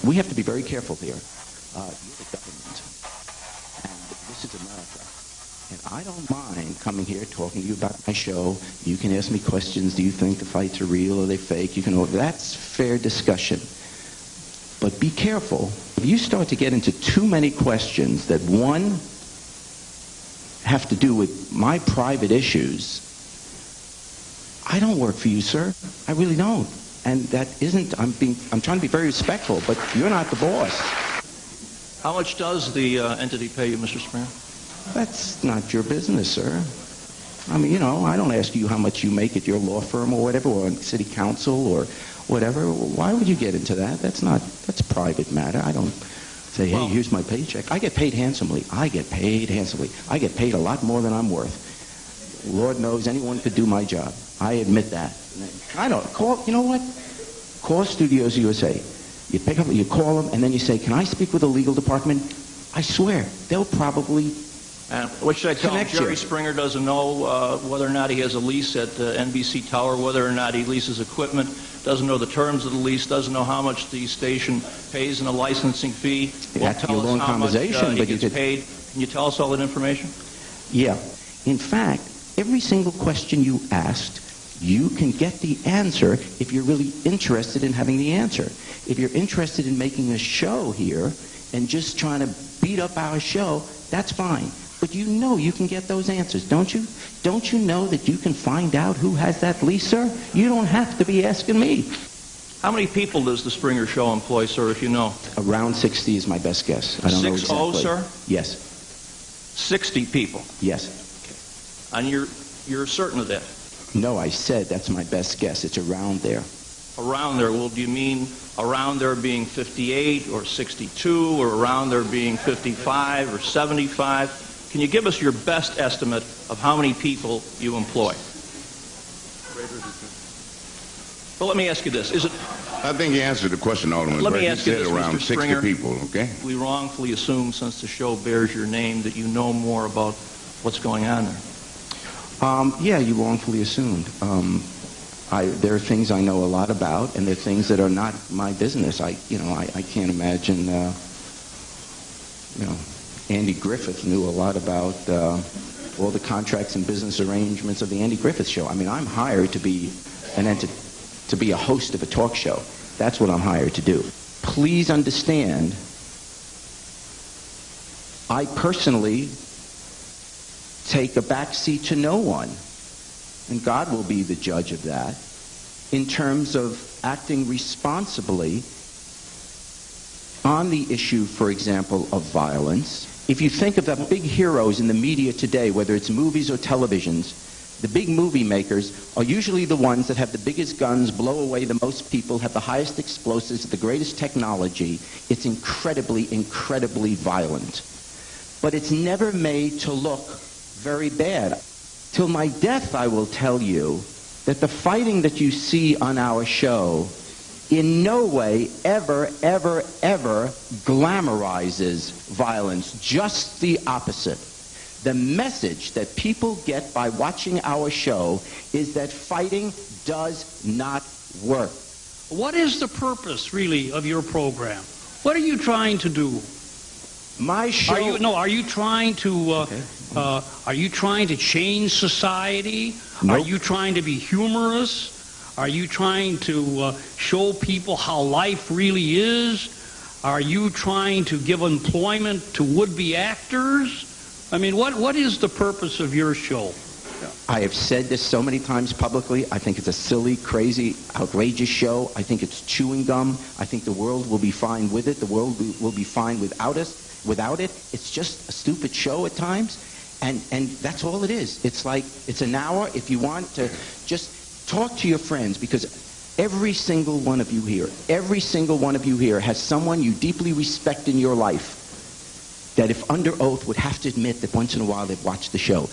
We have to be very careful here. You're the government, and this is America. And I don't mind coming here talking to you about my show. You can ask me questions. Do you think the fights are real or are they fake? That's fair discussion. But be careful. If you start to get into too many questions that, one, have to do with my private issues, I don't work for you, sir. I really don't. And that isn't, I'm trying to be very respectful, but you're not the boss. How much does the entity pay you, Mr. Springer? That's not your business, sir. I mean, I don't ask you how much you make at your law firm or whatever, or on city council or whatever. Why would you get into that? That's a private matter. I don't say, hey, here's my paycheck. I get paid handsomely. I get paid a lot more than I'm worth. Lord knows anyone could do my job. I admit that. I don't you know what? Call Studios USA. You pick up, you call them, and then you say, can I speak with the legal department? I swear, they'll probably what should I tell him? Jerry Springer doesn't know whether or not he has a lease at NBC Tower, whether or not he leases equipment, doesn't know the terms of the lease, doesn't know how much the station pays in a licensing fee. That's a long conversation, but he gets paid. Can you tell us all that information? Yeah. In fact, every single question you asked, you can get the answer if you're really interested in having the answer. If you're interested in making a show here and just trying to beat up our show, that's fine. But you can get those answers, don't you? Don't you know that you can find out who has that lease, sir? You don't have to be asking me. How many people does the Springer Show employ, sir, if you know? Around 60 is my best guess. I don't know exactly. 60, sir? Yes. 60 people? Yes. Okay. And you're certain of that? No, I said that's my best guess. It's around there. Around there? Well, do you mean around there being 58 or 62 or around there being 55 or 75? Can you give us your best estimate of how many people you employ? Well, let me ask you this. I think you answered the question, Alderman. Let me ask you this, around Mr. Springer, 60 people, okay? We wrongfully assume, since the show bears your name, that you know more about what's going on there. Yeah, you wrongfully assumed. There are things I know a lot about, and there are things that are not my business. I can't imagine, Andy Griffith knew a lot about all the contracts and business arrangements of the Andy Griffith Show. I mean, I'm hired to be to be a host of a talk show. That's what I'm hired to do. Please understand, I personally take a backseat to no one, and God will be the judge of that, in terms of acting responsibly on the issue, for example, of violence. If you think of the big heroes in the media today, whether it's movies or televisions, the big movie makers are usually the ones that have the biggest guns, blow away the most people, have the highest explosives, the greatest technology. It's incredibly, incredibly violent. But it's never made to look very bad. Till my death, I will tell you that the fighting that you see on our show in no way ever, ever, ever glamorizes violence. Just the opposite. The message that people get by watching our show is that fighting does not work. What is the purpose, really, of your program? What are you trying to do? My show... Are you trying to... are you trying to change society? Nope. Are you trying to be humorous? Are you trying to show people how life really is? Are you trying to give employment to would-be actors? I mean, what is the purpose of your show? I have said this so many times publicly. I think it's a silly, crazy, outrageous show. I think it's chewing gum. I think the world will be fine with it. The world will be fine without us. Without it, it's just a stupid show at times. And that's all it is. It's like, it's an hour. If you want to just talk to your friends, because every single one of you here has someone you deeply respect in your life that, if under oath, would have to admit that once in a while they've watched the show.